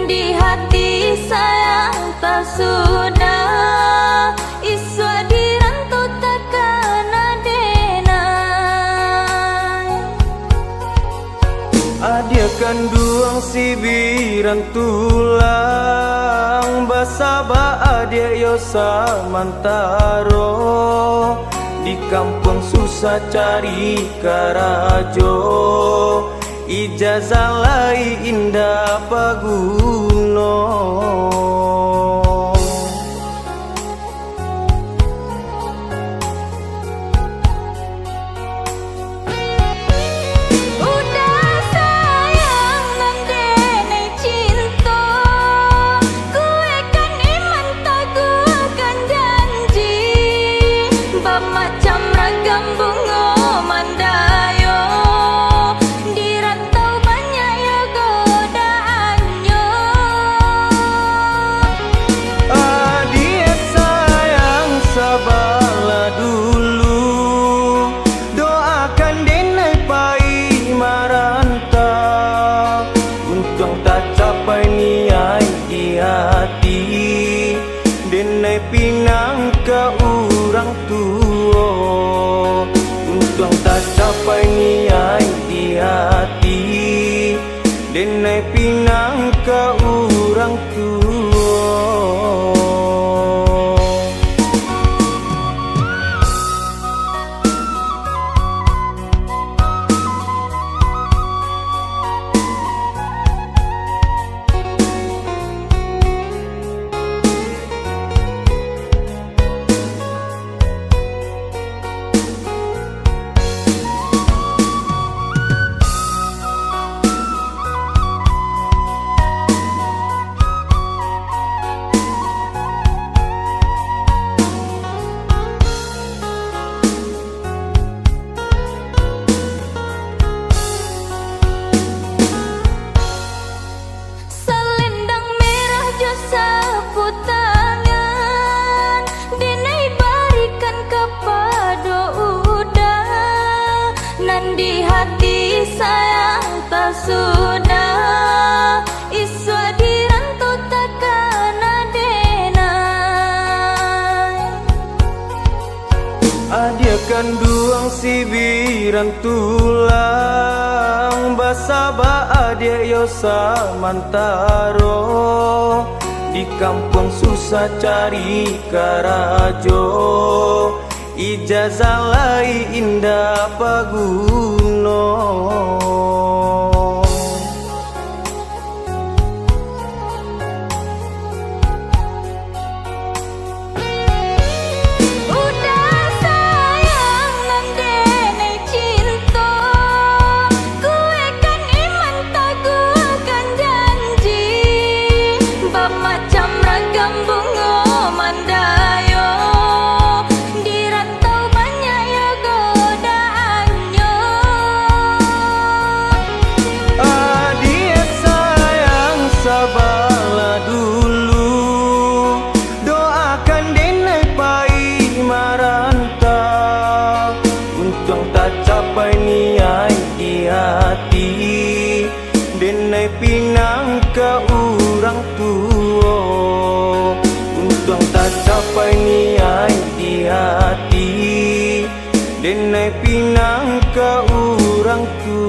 di hati sayang tak sudah iswa dirantau takkan adenai. Adia kanduang sibiran tulang basaba adia yosa mantaro di kampung susah cari karajo ijazah lai indah paguno. Macam ragam bunga mandayo di rantau banyak ya godaannya. Adia sayang sabarlah dulu, doakan denai pai marantau, untung tak capai niai di hati, denai pinang ke orang tua, untung tak capai niai di hati, denai pinang ke orang tua. Di hati sayang tak sudah iswa dirantau takkan adenai. Adia kanduang sibiran tulang basaba adia yosa mantaro di kampung susah cari karajo ijazah lai indah paguno. Macam ragam bunga mandayo di rantau banyak ya godaannya. Adia sayang sabarlah dulu, doakan denai pai marantau, untung tak capai niai di hati, denai pinang ke orang tua, untung tak capai niai di hati, denai pinang ke orang tua.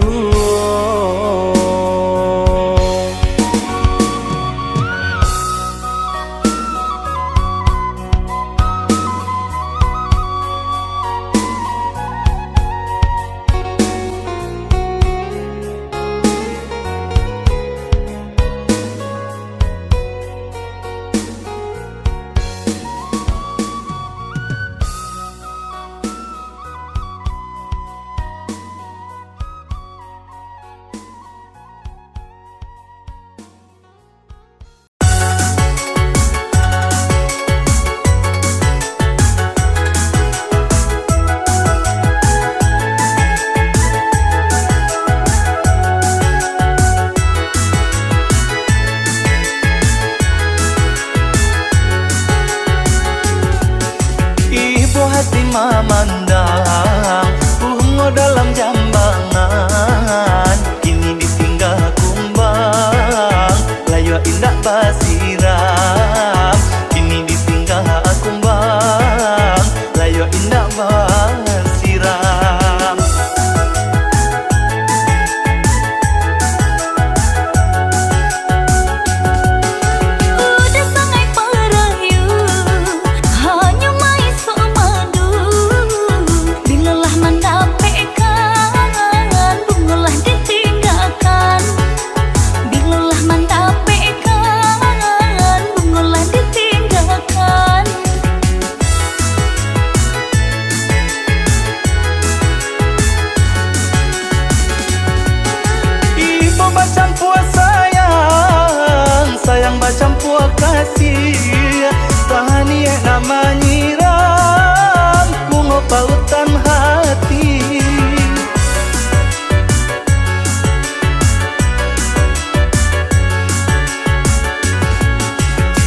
nama nyiram bunga pautan hati.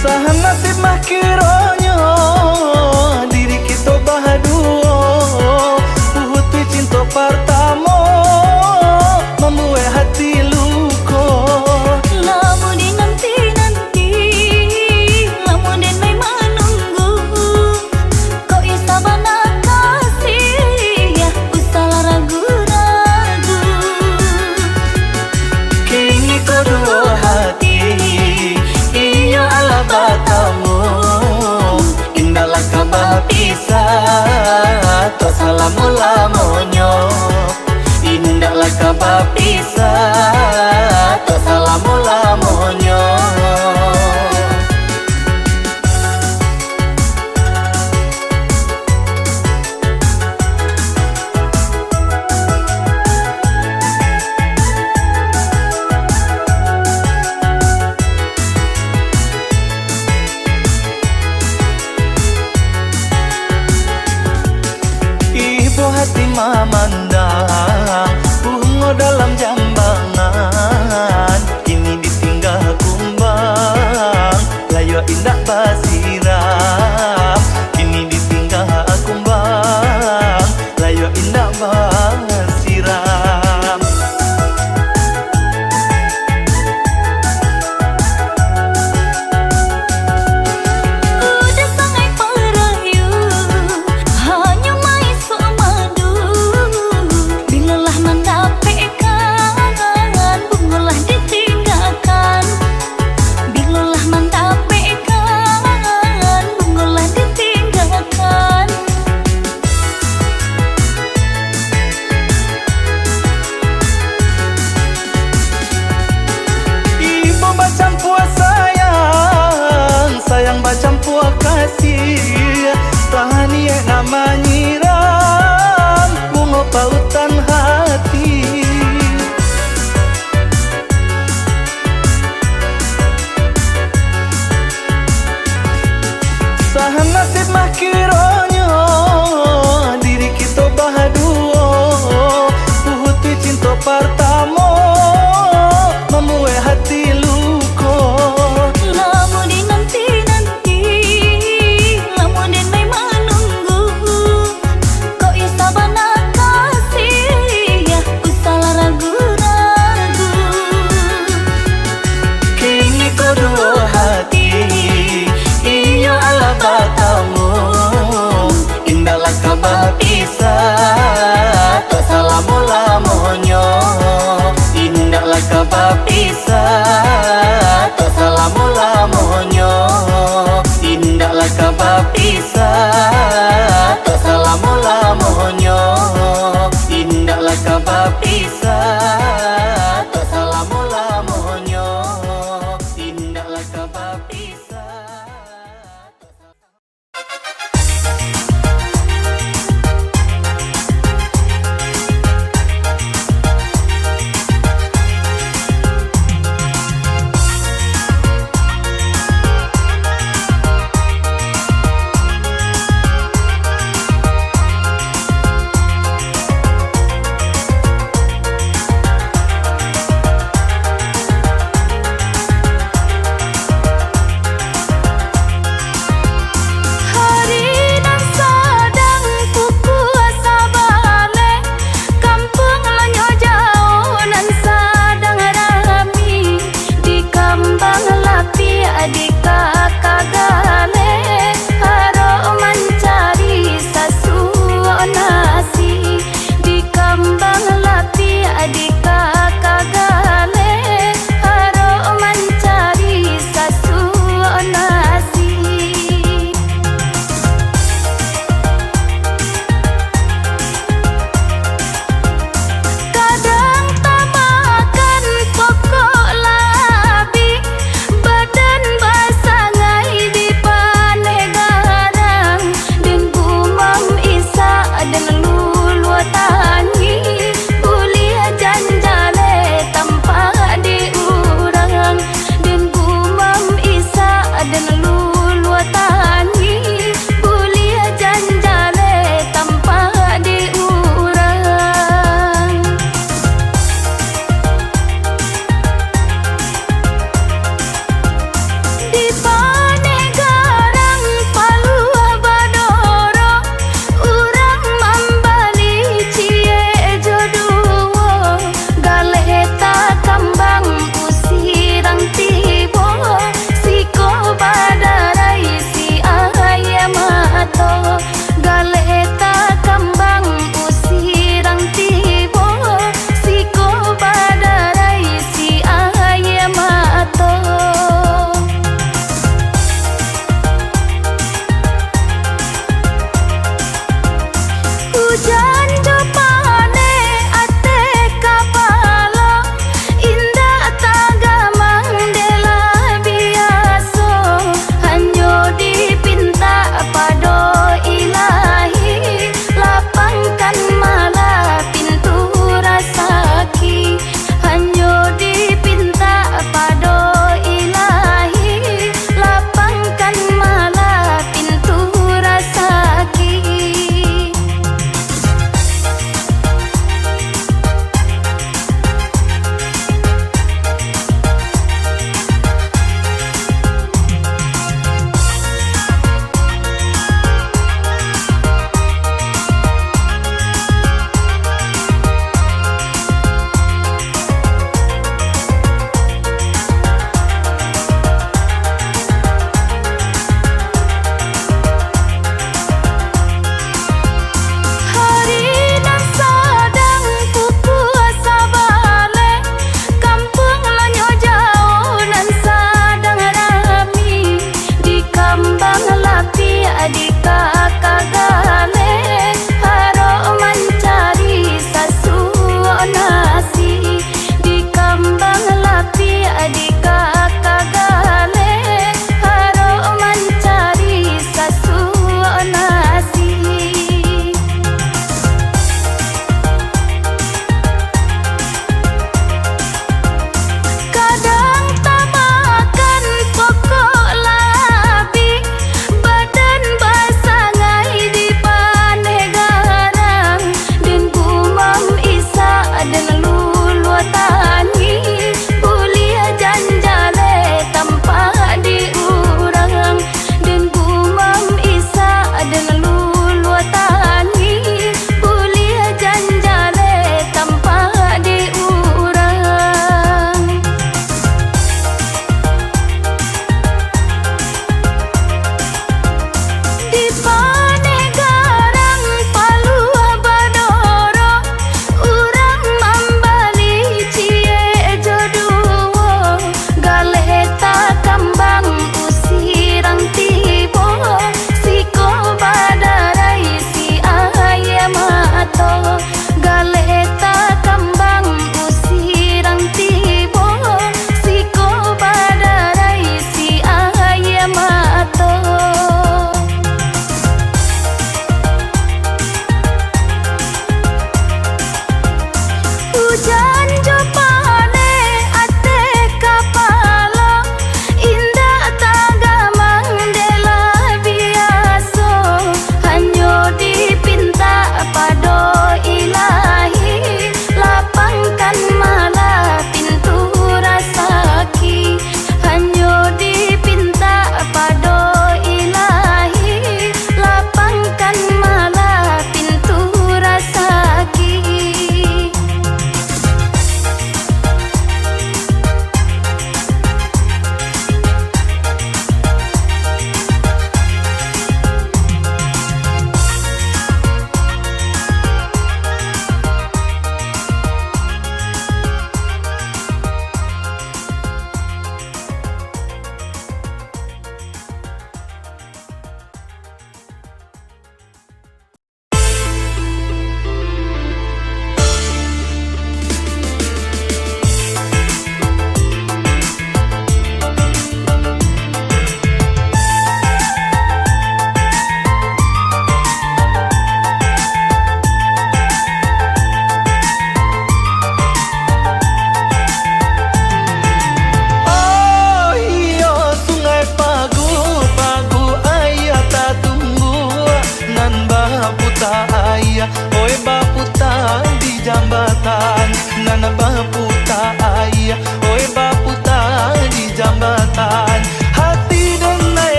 Sahan nasib mah kironyo diri kita bahaduo puhuti cinta pertamo membuat hati luko. Lamu di nanti-nanti, lamu den mai menunggu. Kau isa bana kasih, ya usah ragu-ragu. Kini kedua hati iyo ala batamu, indahlah kabar pisah to salamu lamonyo. Indahlah kabar pisah to salamu lamonyo. Ibu hati memandang bunga dalam jambangan, kini ditinggal kumbang layo indah basiram. Kini ditinggal kumbang layo indah basiram. Udah sangai perayu, hanya mai semadu. Bilalah mendapatkan, bungalah ditinggalkan. Bilalah mendapatkan, bungalah ditinggalkan. Ibu macam puas sayang, sayang macam puas kasih. Tahani nama nyiram bunga pautan hati. Sahan nasib mah kironyo diri kita bahaduo puhuti cinta pertamo membuat hati luko. Lamu di nanti-nanti, lamu den mai menunggu. Kau isa bana kasih, ya usah ragu-ragu. Kini kedua hati iyo ala batamu, indahlah kabar pisah to salamu lamonyo. Indahlah kabar pisah to salamu lamonyo. Indahlah kabar pisah to salamu lamonyo. Indahlah kabar pisah to salamu lamonyo. Indahlah kabar pisah.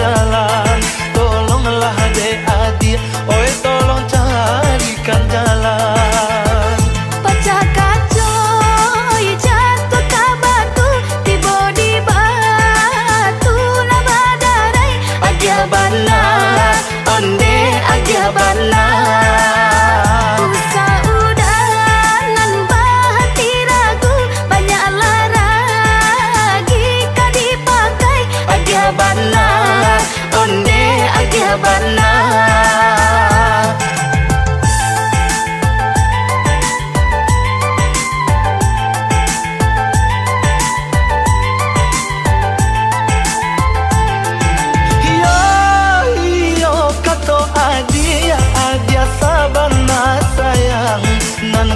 jalan. Tolonglah adik-adik, oi tolong carikan jalan. Pecah kaca, jatuh ke batu, tiba di batu nabadarai. Agia bana, onde agia bana. Usah udanan bahati ragu, banyaklah ragi ka dipakai. Agia bana, onde agia bana.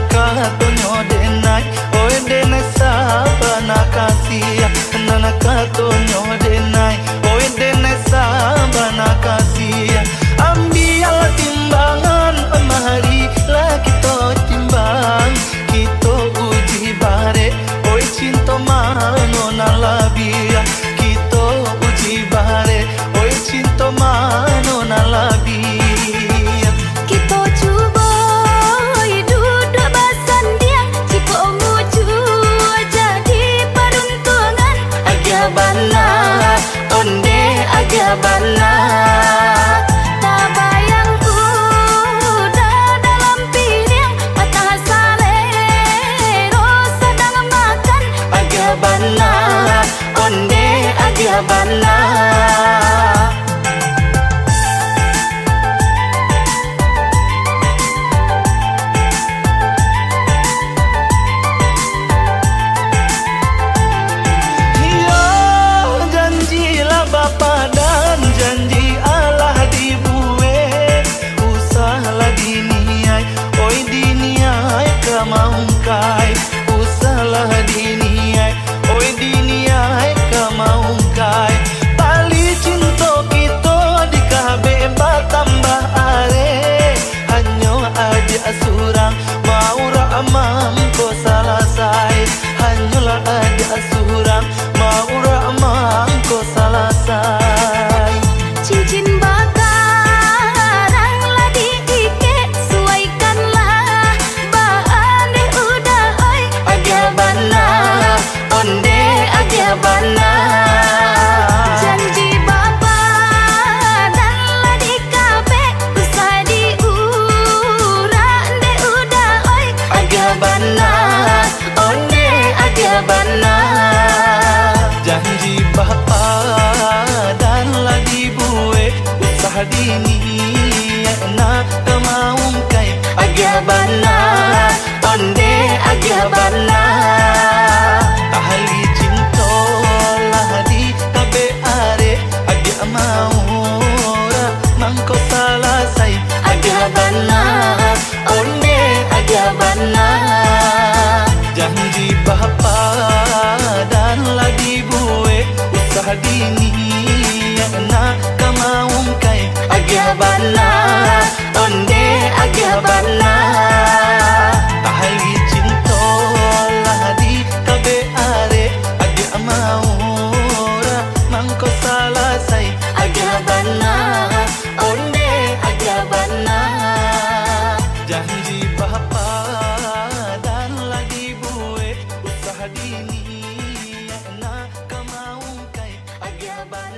Katonyo denai, oi denai sabana kasih. Nana katonyo denai, oi denai sabana kasih. Ambil timbangan, mari lah kita timbang, kita uji bare, oi cinta mano nalabia. Kita uji bare, oi cinta mano nalabia. Kita cuba duduk bersendiang, cipu muju jadi peruntungan. Agia bana, onde agia bana. Tak bayang udah dalam piring, mata salero sedang makan. Agia bana, onde agia bana. Usahlah diniai, oi diniai kamaungkai. Tali cinta kita di kabe batambah are. Hanyo aja surang mau ramam ko salasai. Hanyolah aja surang mau ramam ko salasai. Cincin bakaran lah diikat, suaikanlah bahan deh udah oi. Agia bana, onde agia bana. Janji bapa dan lah di kabe, usah diurak deh udah oi. Agia bana, onde agia bana. Janji bapa dan lah dibuat, usah dini nak kemaungkai. Agia bana, onde agia bana. Ahli cinta lah di kabe are. Agia maura mangko salasai. Agia bana, onde agia bana. Janji bapa dan lah dibuat, usah dini nak kemaungkai. Agia bana, onde agia bana. Ahli cinta lah di kabe are. Agia maura mangko salasai. Agia bana, onde agia bana. Janji bapa dan lah dibuat, usah dini nak kemaungkai. Agia bana.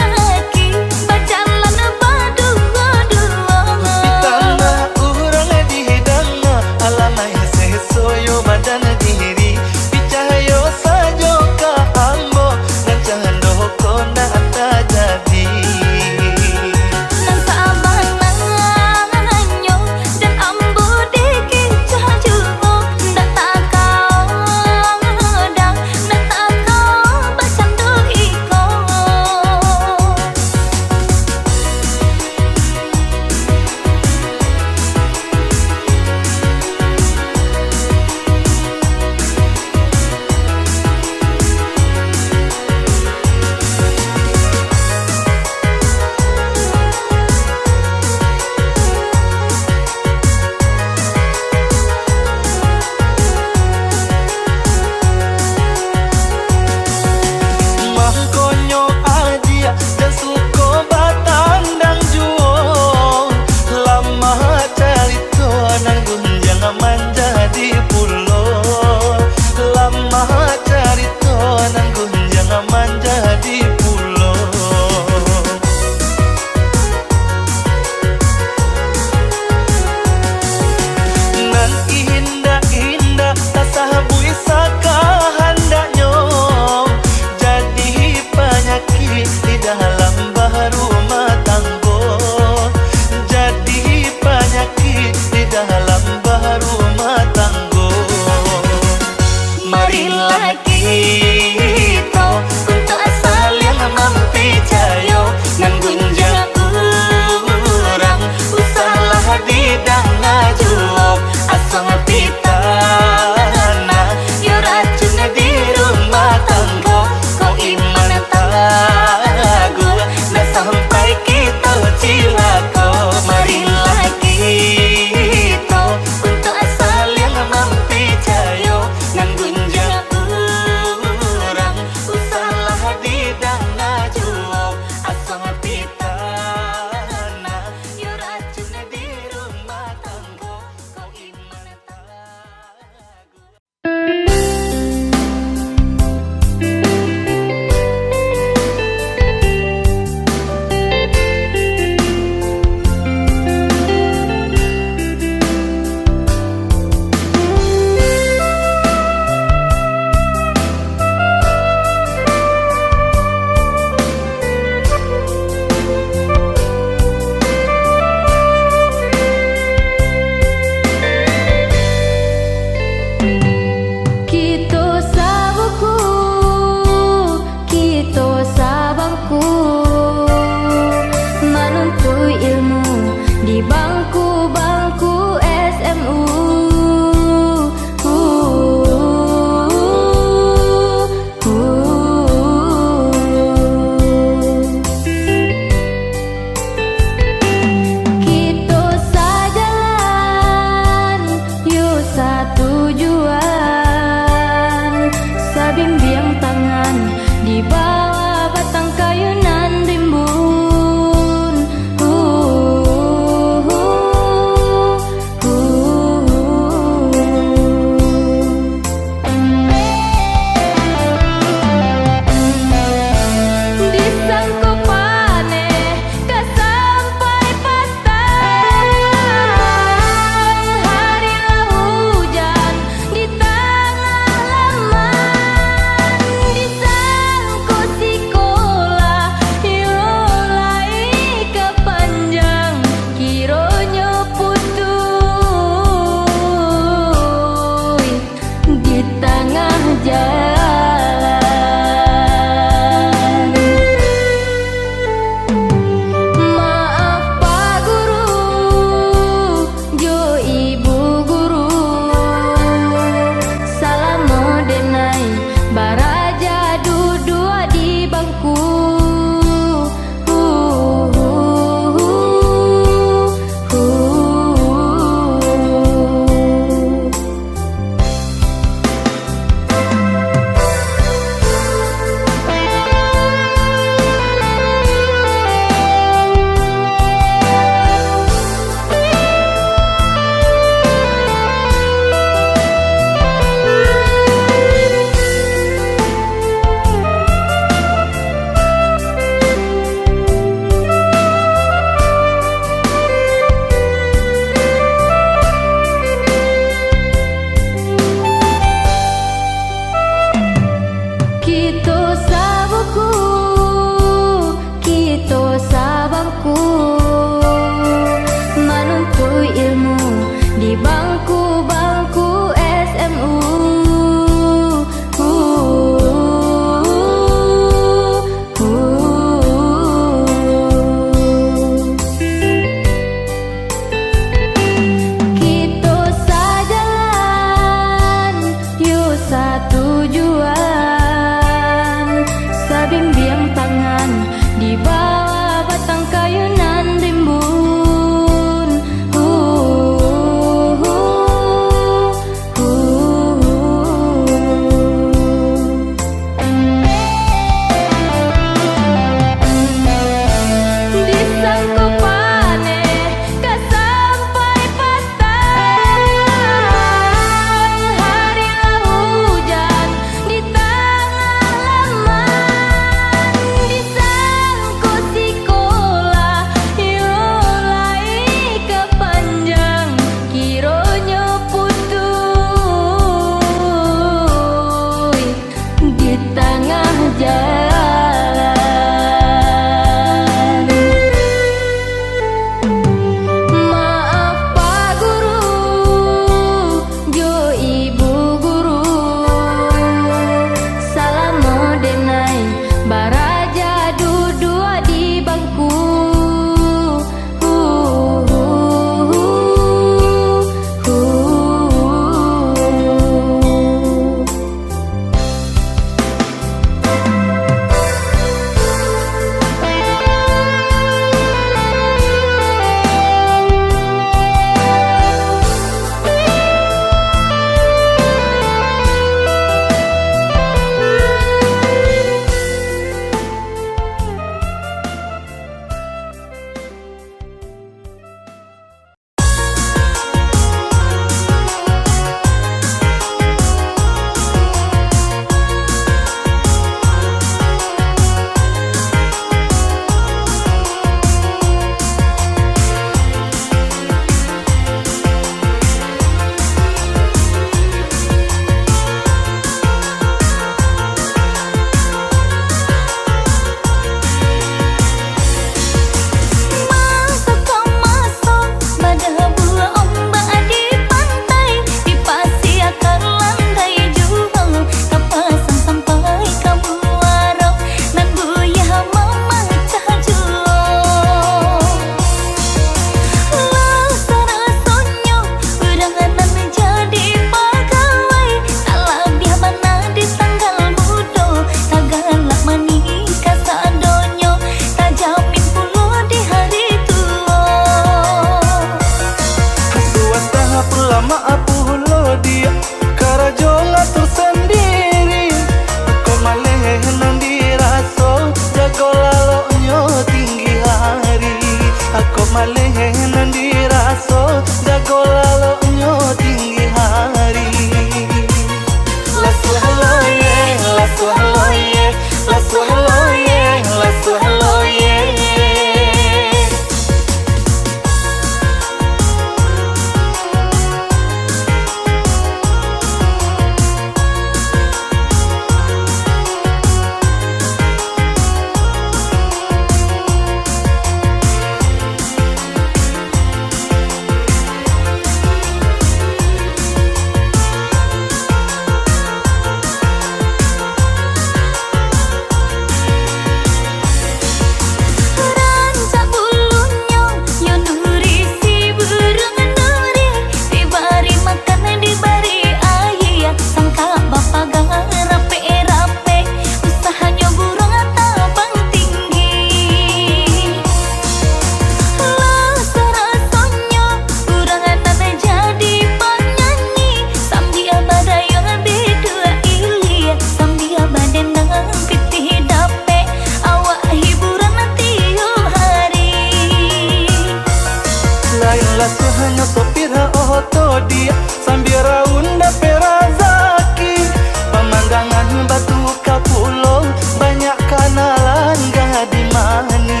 hanya sopir oto dia sambil raunda perazaki. Pemandangan batu kapulau banyak kenalan gadi mani.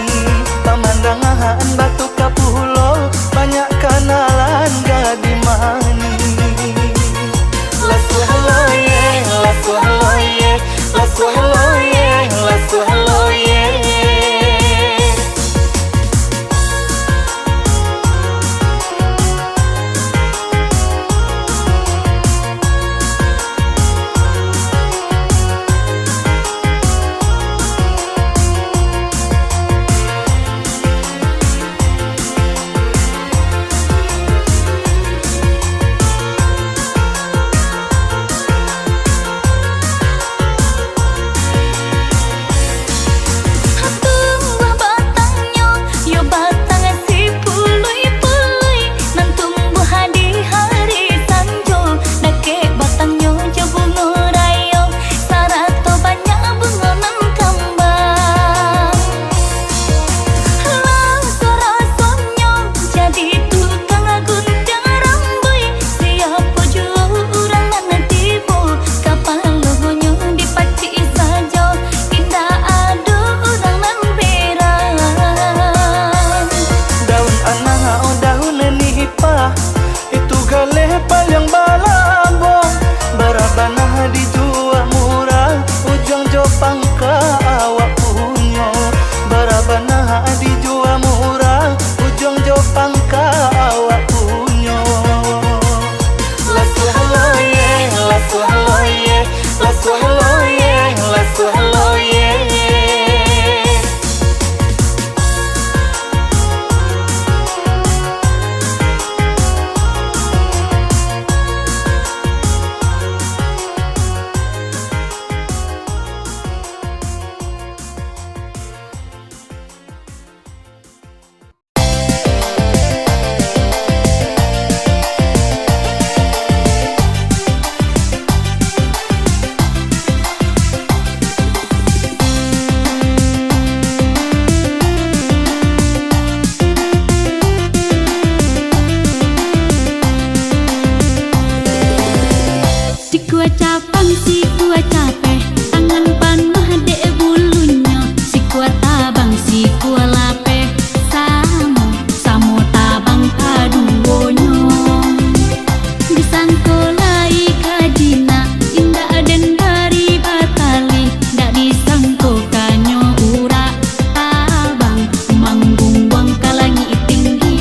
Pemandangan batu kapulau banyak kenalan gadi mani. Lasuhloye, lasuhloye, lasuhloye, lasuhloye. Itu galepal yang balabong barabanah dijual murah ujung jopang ke awak punyo. Barabanah dijual murah ujung jopang ke awak punyo. Lasuhloye, lasuhloye, lasuhloye, lasuhloye. Si kuat capek, tangan panuh dek bulunya. Si kuat tabang, si kuat lapeh, samo tabang kaduonyo. Disangkolai kadina, indah den dari batali. Dak disangko kanyo ura, tabang manggung wang kalangi tinggi.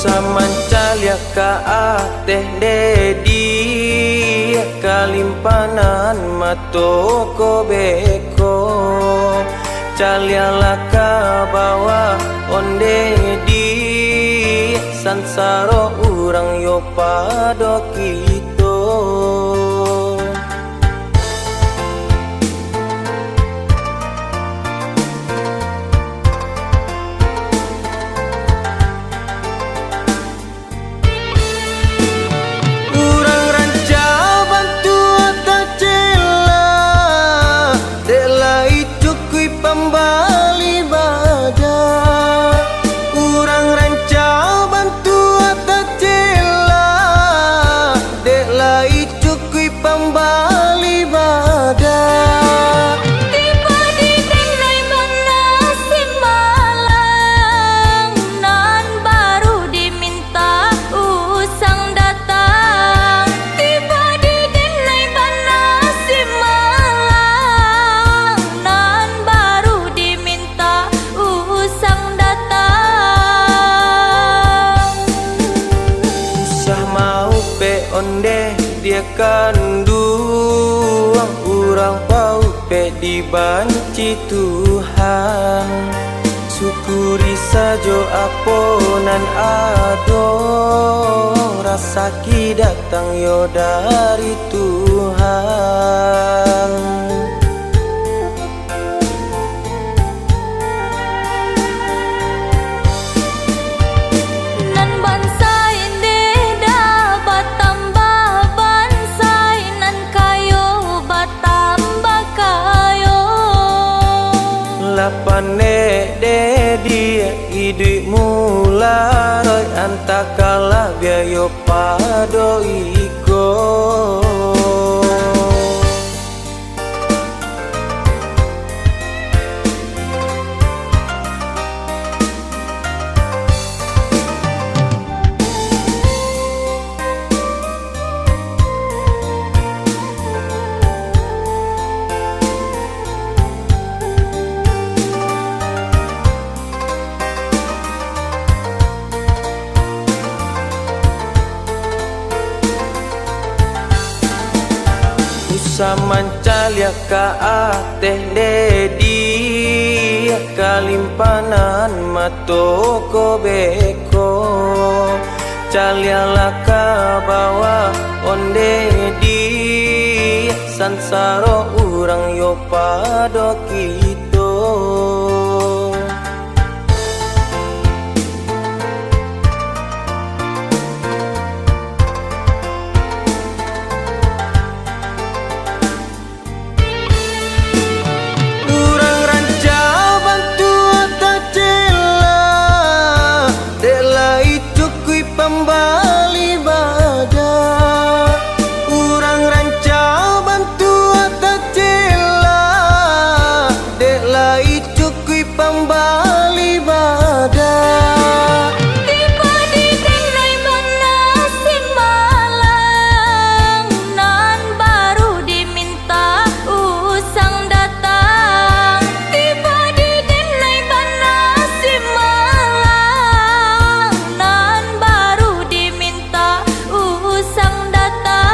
Samancalia ka ateh dedi kalimpanan matoko beko caliala ka bawa onde di sansaro urang yo pado kito. Onde dia kanduang urang pau pe dibanci Tuhan syukuri sajo aponan ado rasa ki datang yo dari Tuhan. Lapane de dia idui mula roy antakala biayo pado iko. Samancalia ka ateh dedi kalimpanan matoko beko caliala ka bawa onde di sansaro urang yo pado kito. Pembali badan urang ranca bantu atacela dek lai cukui pembali badan tiba di denai mana Simalang nan baru diminta usang datang tiba di denai mana Simalang nan usang datang.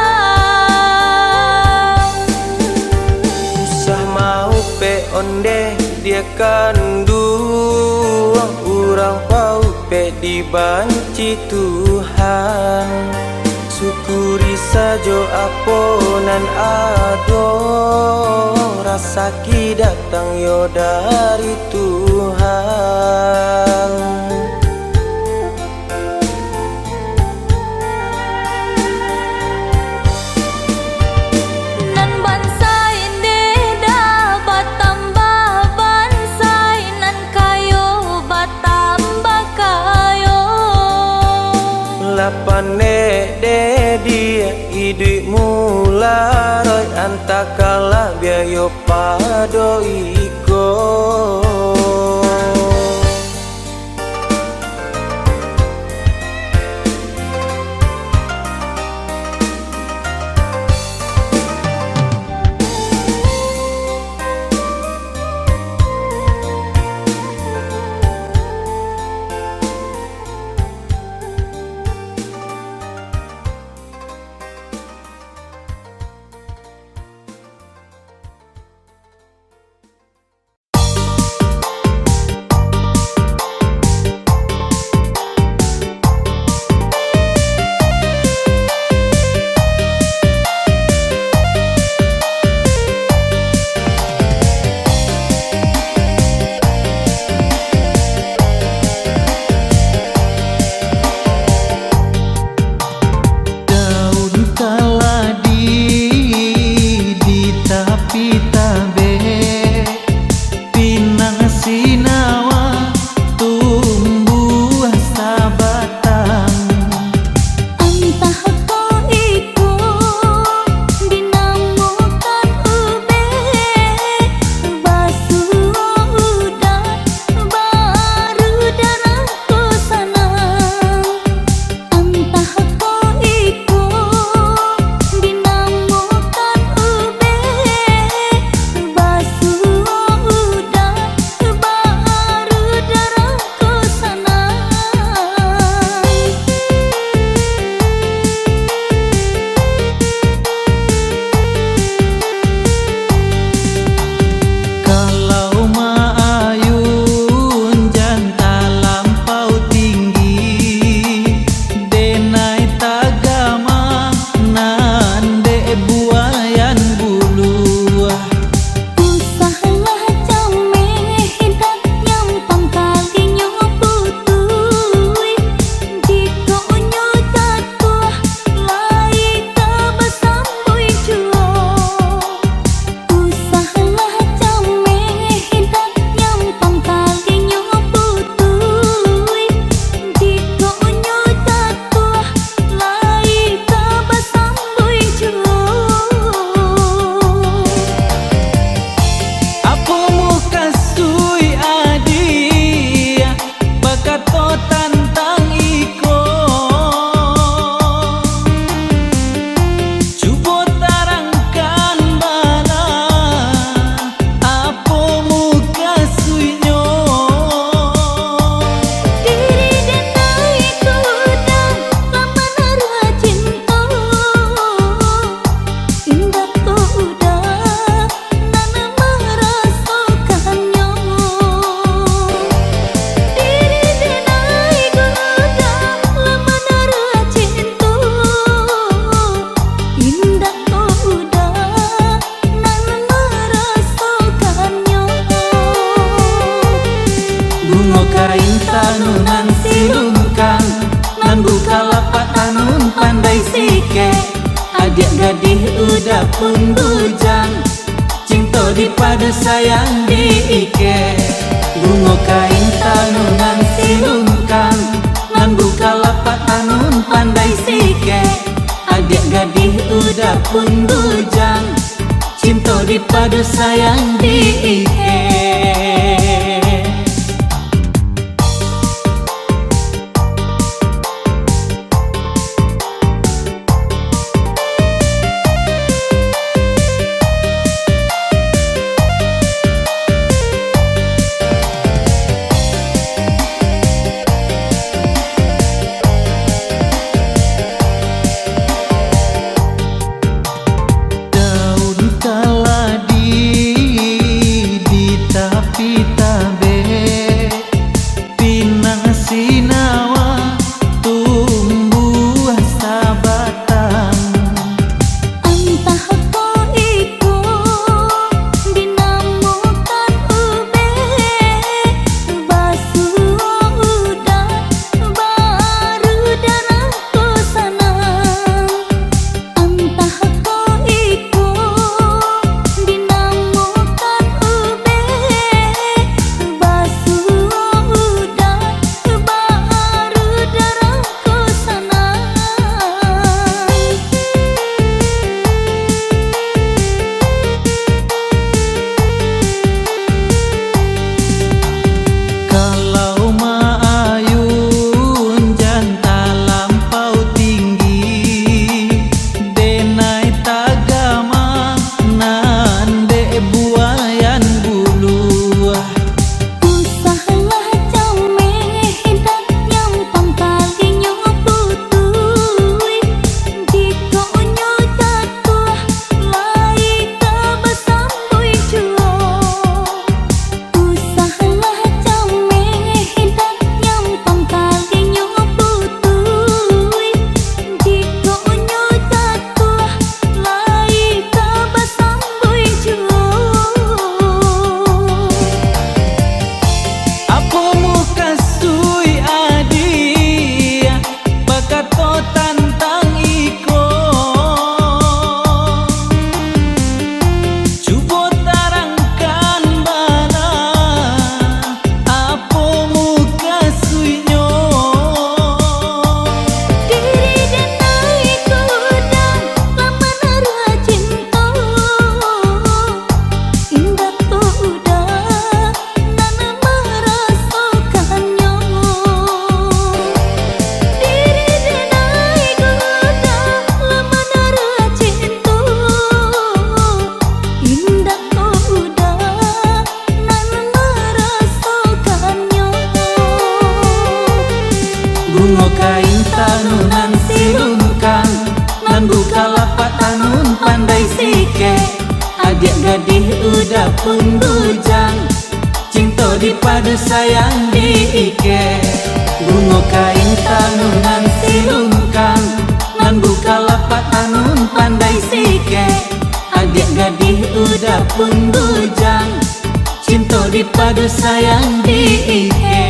Usah mau pe onde dia kanduang urang pau pe dibanci Tuhan syukuri sajo aponan ado rasa ki datang yo dari Tuhan. Lapane de dia idui mula roy antakala biayo pado iko. to tantang iko cubo tarangkan bala apo muka suinyo diri denai kuda lama nara cinta indah kuda nana merasakannya diri denai kuda lama nara cinta indah kuda nana merasakannya bungo kain tanunan silungkang nan buka lapak tanun pandai sike adik gadih udah pun bujang cinta dipadu sayang diike bungo kain tanunan silungkang nan buka lapak tanun pandai sike adik gadih udah pun bujang cinta dipadu sayang diike. Daun kaladi di tapi tabe pinang sinawa tumbuh sabatang Entah ko iko dinamukan ube basuh udah baru darahku sanang entah ko iko dinamukan ube basuh udah baru darahku sanang kalau maayun janta lampau tinggi denai tagama nande buayan bulu Usahlah jame hidat yang pangkalinya putui jika unyo jatuh lai kabasambui juo Usahlah jame hidat yang pangkalinya putui jika unyo jatuh lai kabasambui juo Apo muka sui adia bakato tantang iko cubo tarangkan bala apo muka suinyo diri denai kuda lama nara cinta indah kuda nana merasakannya diri denai kuda lama nara cinta indah kuda nana merasakannya bungo kain tanunan silungkang nan buka lapak tanun pandai sike adik gadih udah pun bujang cinta dipadu sayang diike bungo kain tanunan silungkang nan buka lapak tanun pandai sike adik gadih udah pun bujang cinta dipadu sayang diike.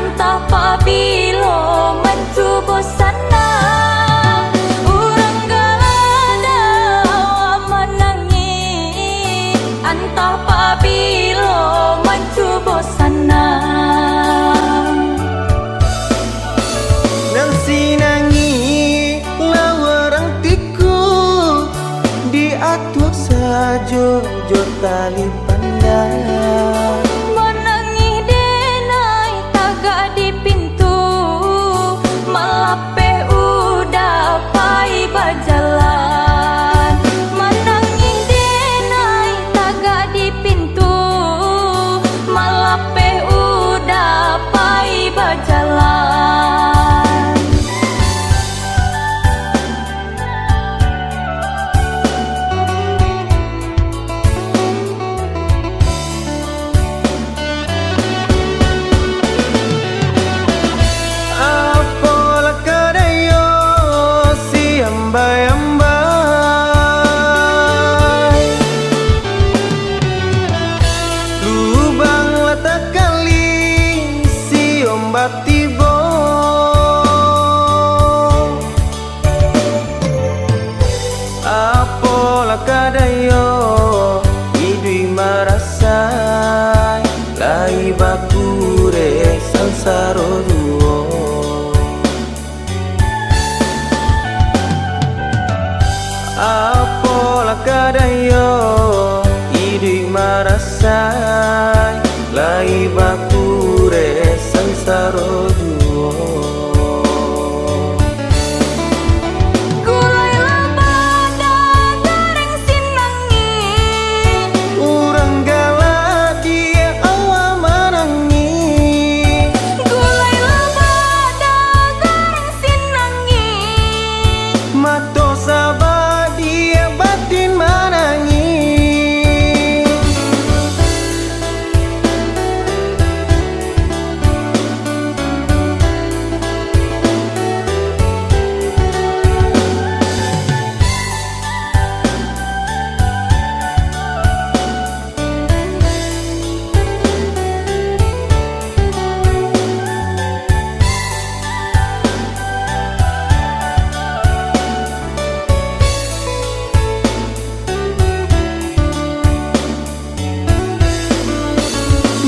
Antah pabilo mencubo sana urang galada menangi antah pabilo mencubo sana Nang sinangi lawarang tiku di atuh sajo jo tali pandang menangi denai taga di pintu malape udah pai bajalan menangi denai taga di pintu malape udah pai bajalan Apola kadayo si ambai-ambai lubang lata kali si ombak tibo Apola kadayo idui marasai lai bakure sansaro duo Apola kadayo idui marasai lai bakure sansaro duo gulai labada goreng sinangi urang gala dia awa manangi gulai labada goreng sinangi mato sabah dia batin manangi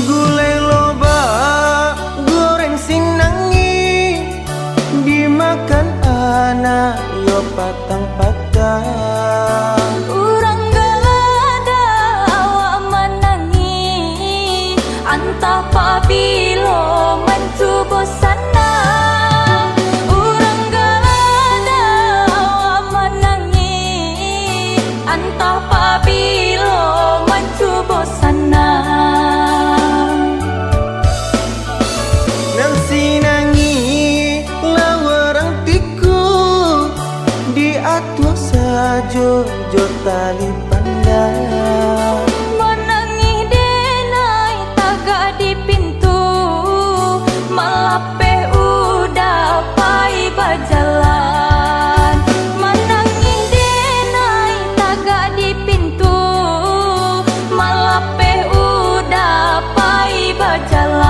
Gulai loba goreng sinangi dimakan anak yo patang-patang urang galada awak menangi antah pabilo mencubo sana urang galada awak menangi antah pabilo mencubo sana Nang sinangi lawarang tiku di atuh sajo jo tali pandang menangi denai taga di pintu malape udah pai bajalan menangi denai taga di pintu malape udah pai bajalan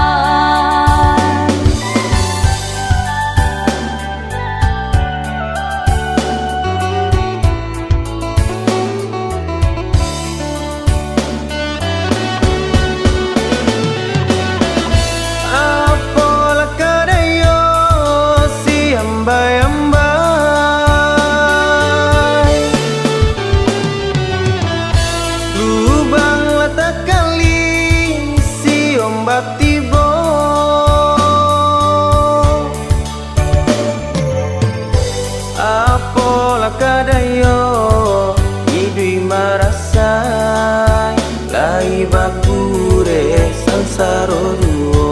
Apola kadayo si ambai-ambai lubang lata kali si ombak tibo Apola kadayo idui marasai lai bakure sansaro duo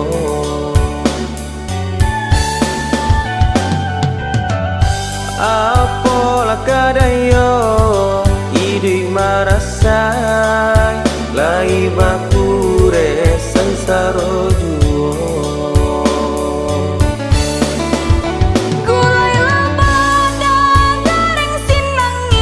Apola kadayo idui marasai lai bakure sansaro duo gulai labada goreng sinangi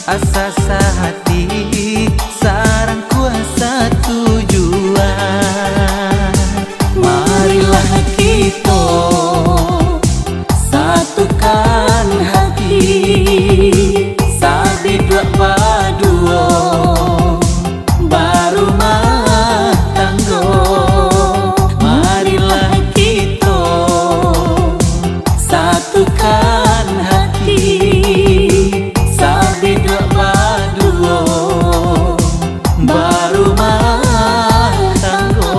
asa sahati sarang kuasa tujuan. Marilah kita satukan hati, sabi dua paduo barumah tangga. Marilah kita satukan hati, sabi dua paduo barumah tangga.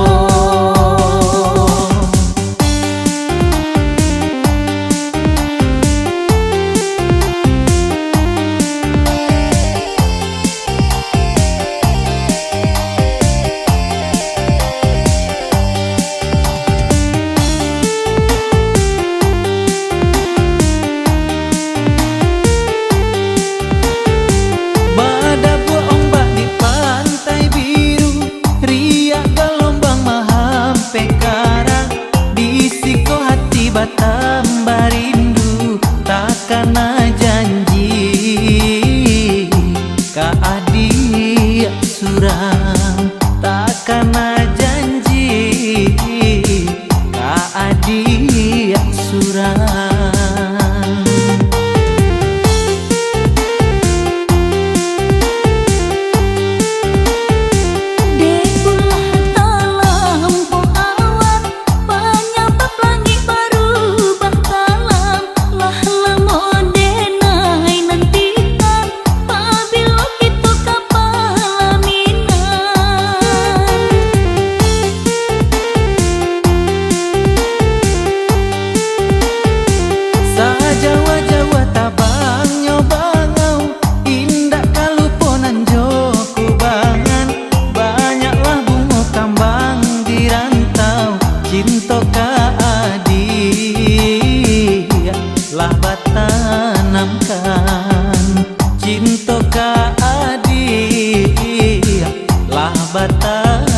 Badabu ombak di pantai biru, riak gelombang mahampe karang, di siko hati batambah rindu, takkan janji ka adik surang, takkan janji ka adik surang. Jawa-jawa tabang nyobangau, indah kaluponan joku bangan, banyaklah bunga kambang di rantau, cinta ka adik lah batanamkan, cinta ka adik lah batanamkan.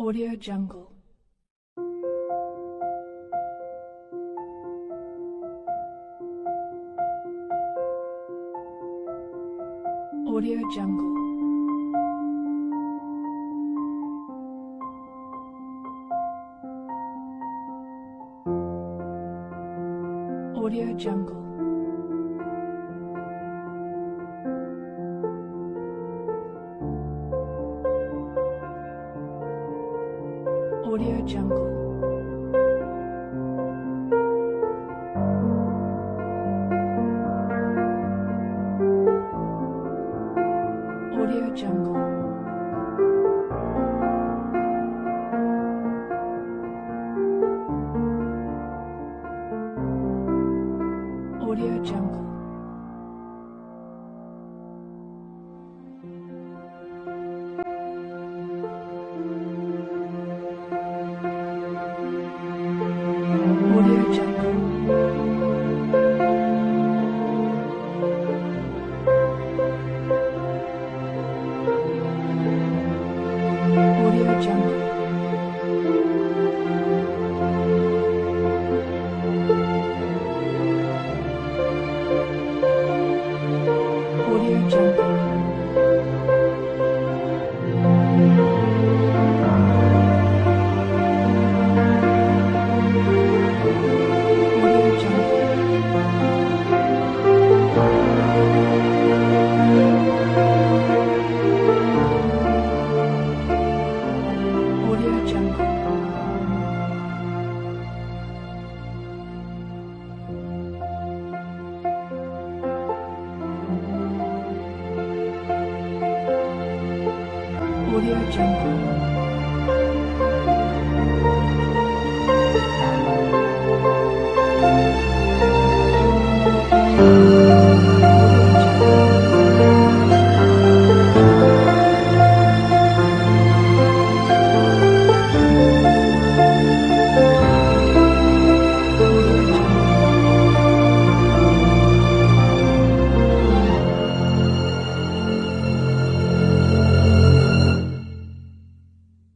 Audio Jungle. Audio Jungle. Audio Jungle. Audio Jungle. Audio Jungle. Audio Jungle. Audio Jungle. Audio Jungle. Audio Jungle. Audio Jungle. Audio Jungle. Audio Jungle.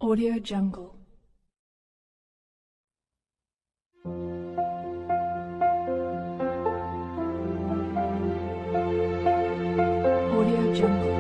Audio Jungle. Audio Jungle.